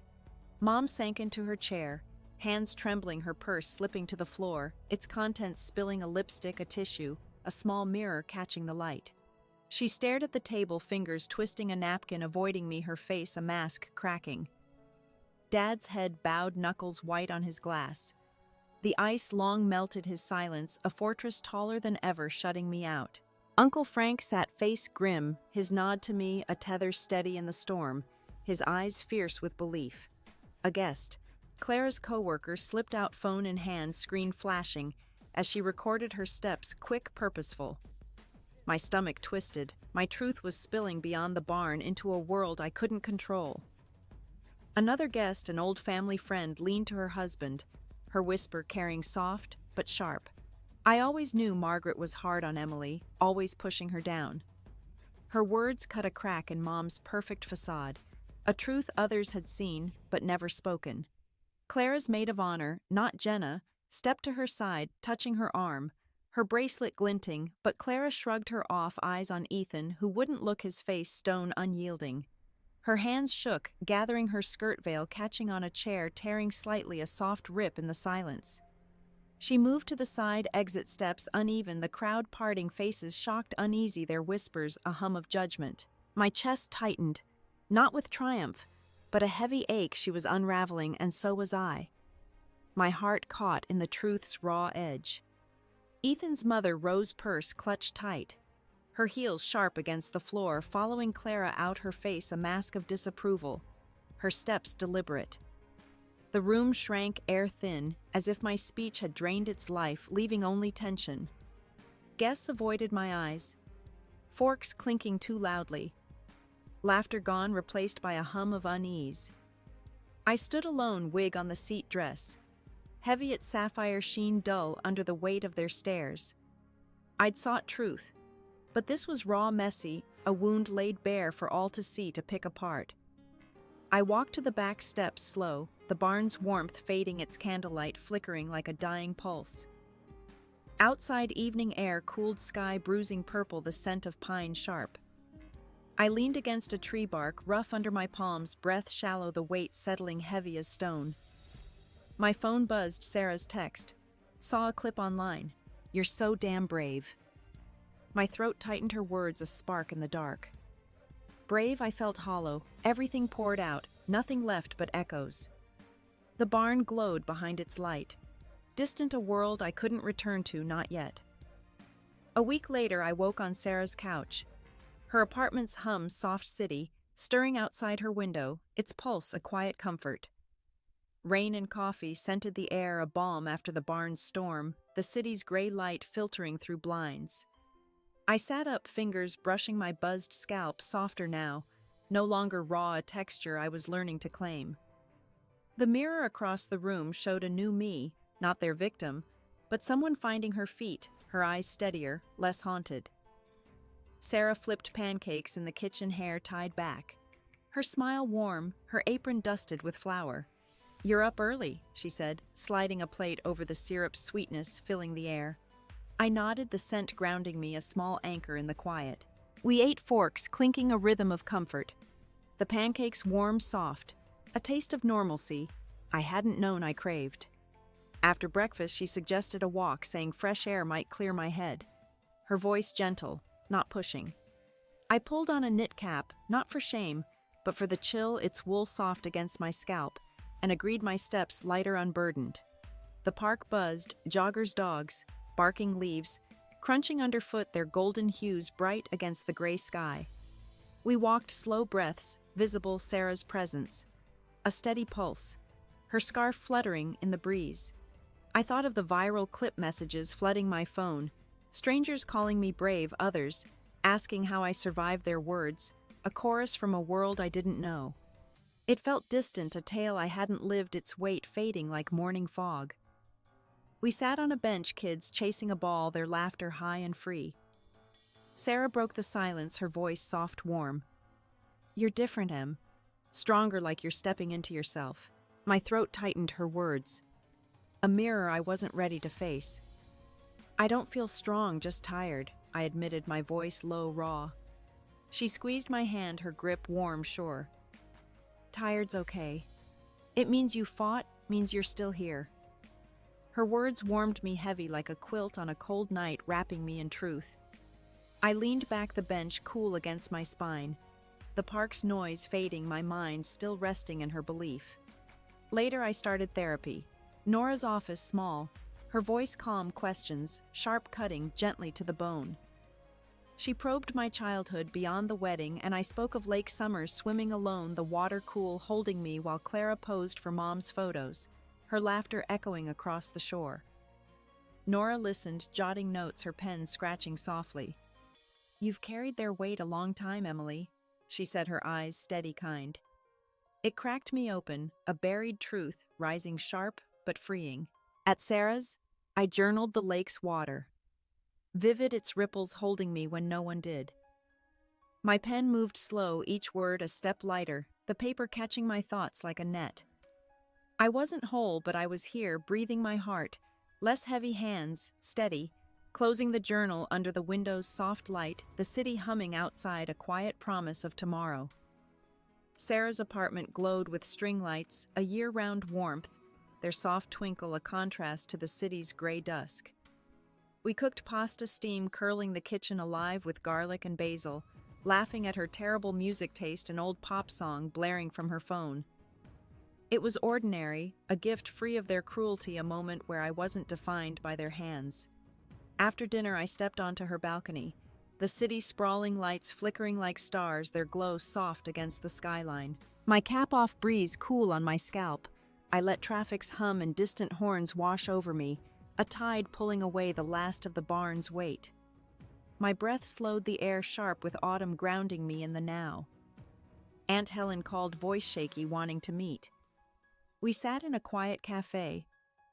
Mom sank into her chair, hands trembling, her purse slipping to the floor, its contents spilling, a lipstick, a tissue, a small mirror catching the light. She stared at the table, fingers twisting a napkin, avoiding me, her face a mask cracking. Dad's head bowed, knuckles white on his glass. The ice long melted his silence, a fortress taller than ever shutting me out. Uncle Frank sat, face grim, his nod to me a tether steady in the storm, his eyes fierce with belief. A guest, Clara's coworker, slipped out, phone in hand, screen flashing, as she recorded her steps, quick, purposeful. My stomach twisted, my truth was spilling beyond the barn into a world I couldn't control. Another guest, an old family friend, leaned to her husband, her whisper carrying soft but sharp. I always knew Margaret was hard on Emily, always pushing her down. Her words cut a crack in Mom's perfect facade, a truth others had seen but never spoken. Clara's maid of honor, not Jenna, stepped to her side, touching her arm, her bracelet glinting, but Clara shrugged her off, eyes on Ethan, who wouldn't look, his face stone unyielding. Her hands shook, gathering her skirt veil, catching on a chair, tearing slightly, a soft rip in the silence. She moved to the side, exit steps uneven, the crowd parting, faces shocked, uneasy, their whispers a hum of judgment. My chest tightened, not with triumph, but a heavy ache. She was unraveling, and so was I. my heart caught in the truth's raw edge. Ethan's mother, Rose Purse, clutched tight, her heels sharp against the floor, following Clara out, her face a mask of disapproval, her steps deliberate. The room shrank air thin, as if my speech had drained its life, leaving only tension. Guests avoided my eyes, forks clinking too loudly, laughter gone, replaced by a hum of unease. I stood alone, wig on the seat dress, heavy its sapphire sheen, dull under the weight of their stares. I'd sought truth, but this was raw, messy, a wound laid bare for all to see, to pick apart. I walked to the back steps, slow, the barn's warmth fading, its candlelight flickering like a dying pulse. Outside, evening air, cooled sky bruising purple, the scent of pine sharp. I leaned against a tree bark, rough under my palms, breath shallow, the weight settling heavy as stone. My phone buzzed, Sarah's text. Saw a clip online. You're so damn brave. My throat tightened, her words a spark in the dark. Brave, I felt hollow, everything poured out, nothing left but echoes. The barn glowed behind its light. Distant, a world I couldn't return to, not yet. A week later, I woke on Sarah's couch. Her apartment's hum, soft city, stirring outside her window, its pulse a quiet comfort. Rain and coffee scented the air, a balm after the barn's storm, the city's gray light filtering through blinds. I sat up, fingers brushing my buzzed scalp, softer now, no longer raw, a texture I was learning to claim. The mirror across the room showed a new me, not their victim, but someone finding her feet, her eyes steadier, less haunted. Sarah flipped pancakes in the kitchen, hair tied back. Her smile warm, her apron dusted with flour. You're up early, she said, sliding a plate over the syrup's sweetness filling the air. I nodded, the scent grounding me, a small anchor in the quiet. We ate, forks clinking, a rhythm of comfort. The pancakes warm, soft, a taste of normalcy I hadn't known I craved. After breakfast, she suggested a walk, saying fresh air might clear my head. Her voice gentle, not pushing. I pulled on a knit cap, not for shame, but for the chill, its wool soft against my scalp, and agreed, my steps lighter, unburdened. The park buzzed, joggers, dogs, barking, leaves, crunching underfoot, their golden hues bright against the gray sky. We walked, slow breaths, visible Sarah's presence. A steady pulse, her scarf fluttering in the breeze. I thought of the viral clip messages flooding my phone, strangers calling me brave, others asking how I survived, their words, a chorus from a world I didn't know. It felt distant, a tale I hadn't lived, its weight fading like morning fog. We sat on a bench, kids chasing a ball, their laughter high and free. Sarah broke the silence, her voice soft, warm. You're different, Em. Stronger, like you're stepping into yourself. My throat tightened, her words. A mirror I wasn't ready to face. I don't feel strong, just tired, I admitted, my voice low, raw. She squeezed my hand, her grip warm, sure. Tired's okay. It means you fought, means you're still here. Her words warmed me, heavy like a quilt on a cold night, wrapping me in truth. I leaned back, the bench cool against my spine, the park's noise fading, my mind still resting in her belief. Later I started therapy. Nora's office small, her voice calm, questions, sharp cutting, gently to the bone. She probed my childhood beyond the wedding, and I spoke of lake summers, swimming alone, the water cool holding me while Clara posed for Mom's photos, her laughter echoing across the shore. Nora listened, jotting notes, her pen scratching softly. You've carried their weight a long time, Emily, she said, her eyes steady, kind. It cracked me open, a buried truth rising sharp but freeing. At Sarah's, I journaled the lake's water, vivid, its ripples holding me when no one did. My pen moved slow, each word a step lighter, the paper catching my thoughts like a net. I wasn't whole, but I was here, breathing my heart, less heavy hands, steady, closing the journal under the window's soft light, the city humming outside, a quiet promise of tomorrow. Sarah's apartment glowed with string lights, a year-round warmth, their soft twinkle a contrast to the city's gray dusk. We cooked pasta, steam curling the kitchen alive with garlic and basil, laughing at her terrible music taste, an old pop song blaring from her phone. It was ordinary, a gift free of their cruelty, a moment where I wasn't defined by their hands. After dinner, I stepped onto her balcony. The city's sprawling lights flickering like stars, their glow soft against the skyline. My cap-off breeze cool on my scalp. I let traffic's hum and distant horns wash over me, a tide pulling away the last of the barn's weight. My breath slowed the air sharp with autumn grounding me in the now. Aunt Helen called, voice shaky, wanting to meet. We sat in a quiet cafe,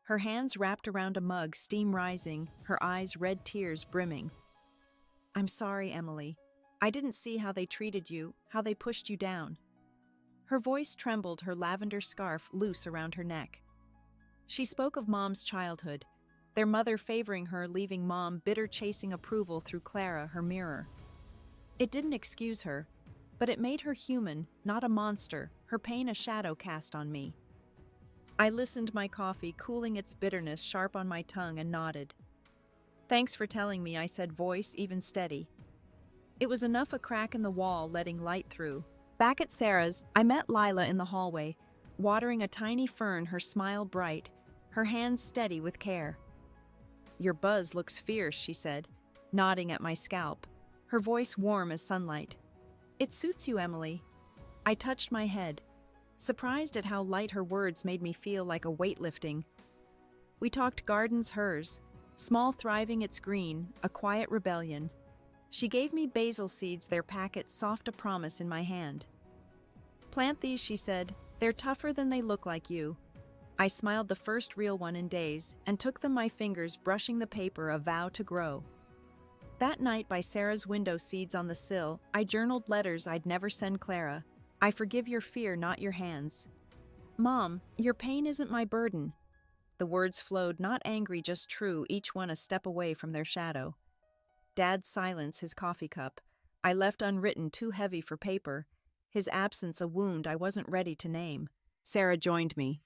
her hands wrapped around a mug, steam rising, her eyes red tears brimming. I'm sorry, Emily. I didn't see how they treated you, how they pushed you down. Her voice trembled, her lavender scarf loose around her neck. She spoke of Mom's childhood, their mother favoring her, leaving Mom bitter, chasing approval through Clara, her mirror. It didn't excuse her, but it made her human, not a monster, her pain a shadow cast on me. I listened, my coffee cooling its bitterness sharp on my tongue, and nodded. Thanks for telling me, I said, voice even steady. It was enough, a crack in the wall letting light through. Back at Sarah's, I met Lila in the hallway, watering a tiny fern, her smile bright, her hands steady with care. Your buzz looks fierce, she said, nodding at my scalp, her voice warm as sunlight. It suits you, Emily. I touched my head, surprised at how light her words made me feel, like a weight lifting. We talked gardens, hers, small thriving, its green, a quiet rebellion. She gave me basil seeds, their packet soft, a promise in my hand. Plant these, she said, they're tougher than they look, like you. I smiled, the first real one in days, and took them, my fingers brushing the paper, a vow to grow. That night by Sarah's window, seeds on the sill, I journaled letters I'd never send Clara. I forgive your fear, not your hands. Mom, your pain isn't my burden. The words flowed, not angry, just true, each one a step away from their shadow. Dad's silence, his coffee cup, I left unwritten, too heavy for paper. His absence, a wound I wasn't ready to name. Sarah joined me,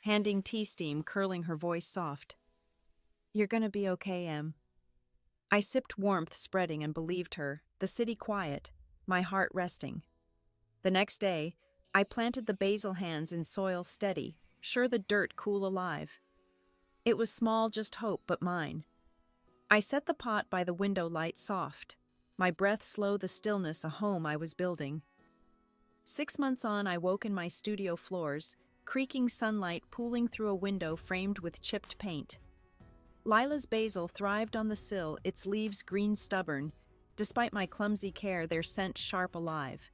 handing tea steam, curling her voice soft. You're gonna be okay, Em. I sipped, warmth spreading, and believed her, the city quiet, my heart resting. The next day, I planted the basil, hands in soil steady, sure the dirt cool alive. It was small, just hope, but mine. I set the pot by the window, light soft, my breath slow, the stillness, a home I was building. 6 months on, I woke in my studio floors, creaking sunlight pooling through a window framed with chipped paint. Lila's basil thrived on the sill, its leaves green stubborn, despite my clumsy care, their scent sharp alive.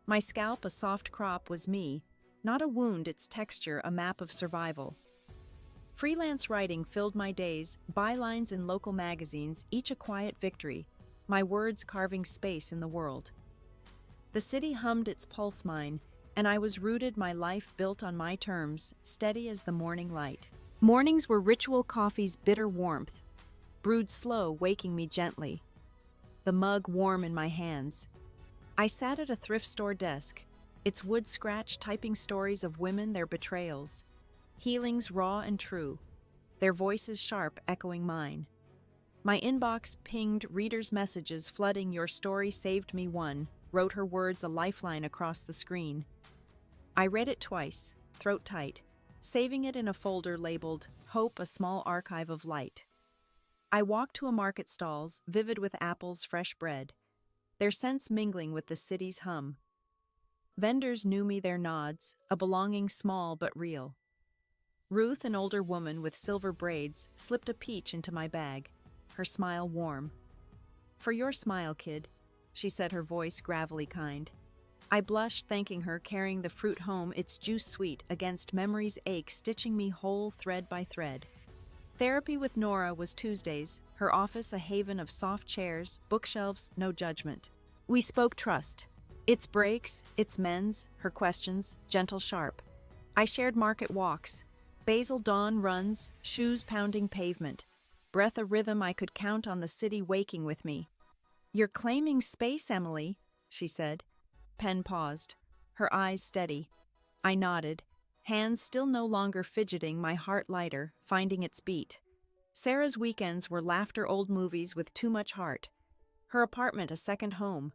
My scalp, a soft crop, was me, not a wound, its texture a map of survival. Freelance writing filled my days, bylines in local magazines, each a quiet victory, my words carving space in the world. The city hummed its pulse mine, and I was rooted, my life built on my terms, steady as the morning light. Mornings were ritual, coffee's bitter warmth, brewed slow, waking me gently. The mug warm in my hands. I sat at a thrift store desk, its wood scratch typing stories of women, their betrayals, healings raw and true, their voices sharp echoing mine. My inbox pinged, readers' messages flooding, your story saved me, one, wrote her words, a lifeline across the screen. I read it twice, throat tight, saving it in a folder labeled, Hope, a small archive of light. I walked to a market stalls, vivid with apples, fresh bread, their scents mingling with the city's hum. Vendors knew me, their nods, a belonging small but real. Ruth, an older woman with silver braids, slipped a peach into my bag, her smile warm. For your smile, kid, she said, her voice gravelly kind. I blushed, thanking her, carrying the fruit home, its juice sweet against memory's ache, stitching me whole thread by thread. Therapy with Nora was Tuesdays, her office a haven of soft chairs, bookshelves, no judgment. We spoke trust. Its breaks, its mends, her questions, gentle sharp. I shared market walks, basil dawn runs, shoes pounding pavement, breath a rhythm I could count on, the city waking with me. You're claiming space, Emily, she said. Pen paused, her eyes steady. I nodded, hands still no longer fidgeting, my heart lighter, finding its beat. Sarah's weekends were laughter, old movies with too much heart. Her apartment a second home.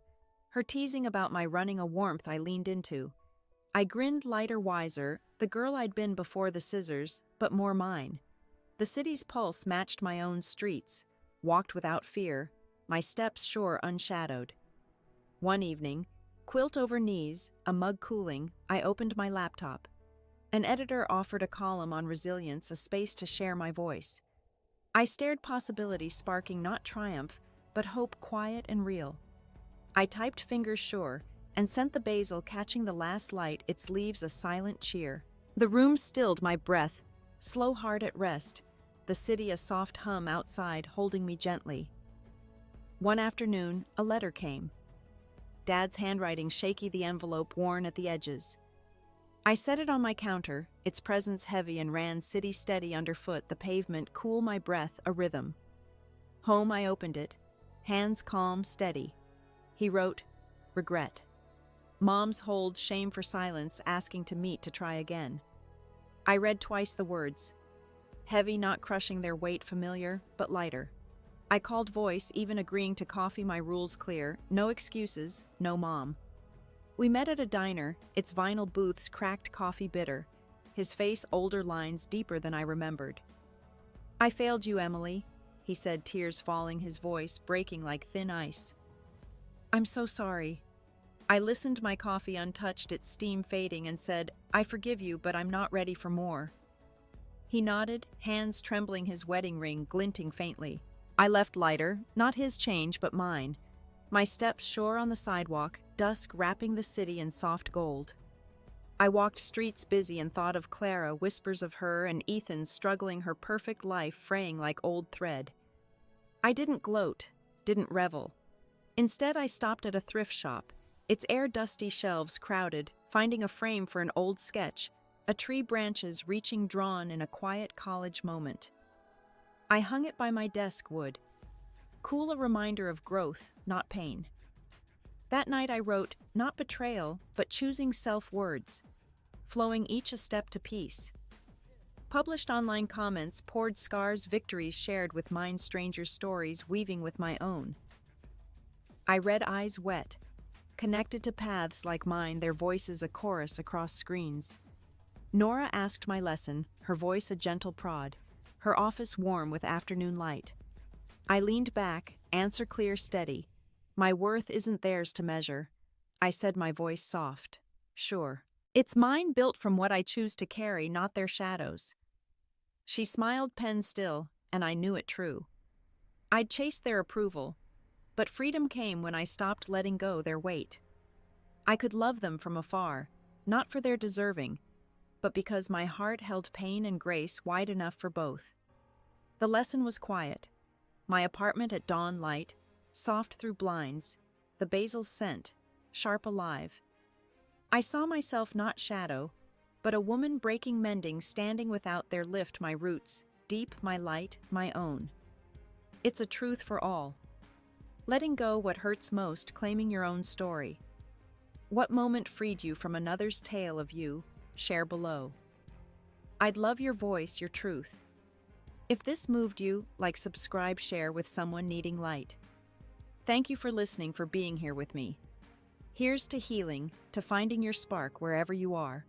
Her teasing about my running a warmth I leaned into. I grinned lighter wiser, the girl I'd been before the scissors, but more mine. The city's pulse matched my own streets, walked without fear, my steps sure unshadowed. One evening, quilt over knees, a mug cooling, I opened my laptop. An editor offered a column on resilience, a space to share my voice. I stared possibility sparking not triumph, but hope quiet and real. I typed fingers sure, and sent the basil catching the last light, its leaves a silent cheer. The room stilled my breath, slow heart at rest, the city a soft hum outside holding me gently. One afternoon, a letter came. Dad's handwriting shaky, the envelope worn at the edges. I set it on my counter, its presence heavy, and ran city steady underfoot, the pavement cool, my breath a rhythm. Home I opened it, hands calm, steady. He wrote, regret. Mom's hold, shame for silence, asking to meet to try again. I read twice the words. Heavy, not crushing their weight, familiar, but lighter. I called voice, even agreeing to coffee, my rules clear, no excuses, no mom. We met at a diner, its vinyl booths cracked coffee bitter, his face older lines deeper than I remembered. I failed you, Emily, he said, tears falling, his voice breaking like thin ice. I'm so sorry. I listened, my coffee untouched, its steam fading, and said, I forgive you, but I'm not ready for more. He nodded, hands trembling, his wedding ring glinting faintly. I left lighter, not his change, but mine. My steps sure on the sidewalk, dusk wrapping the city in soft gold. I walked streets busy and thought of Clara, whispers of her, and Ethan struggling, her perfect life fraying like old thread. I didn't gloat, didn't revel. Instead, I stopped at a thrift shop, its air-dusty shelves crowded, finding a frame for an old sketch, a tree branches reaching drawn in a quiet college moment. I hung it by my desk wood, cool, a reminder of growth, not pain. That night I wrote, not betrayal, but choosing self-words, flowing each a step to peace. Published online comments poured scars, victories shared with mine, strangers' stories weaving with my own. I read eyes wet, connected to paths like mine, their voices a chorus across screens. Nora asked my lesson, her voice a gentle prod, her office warm with afternoon light. I leaned back, answer clear, steady. My worth isn't theirs to measure. I said, my voice soft. Sure. It's mine, built from what I choose to carry, not their shadows. She smiled, pen still, and I knew it true. I'd chased their approval, but freedom came when I stopped letting go their weight. I could love them from afar, not for their deserving, but because my heart held pain and grace wide enough for both. The lesson was quiet. My apartment at dawn light, soft through blinds, the basil's scent, sharp alive. I saw myself not shadow, but a woman breaking, mending, standing without their lift, my roots, deep, my light, my own. It's a truth for all. Letting go what hurts most, claiming your own story. What moment freed you from another's tale of you? Share below. I'd love your voice, your truth. If this moved you, like, subscribe, share with someone needing light. Thank you for listening, for being here with me. Here's to healing, to finding your spark wherever you are.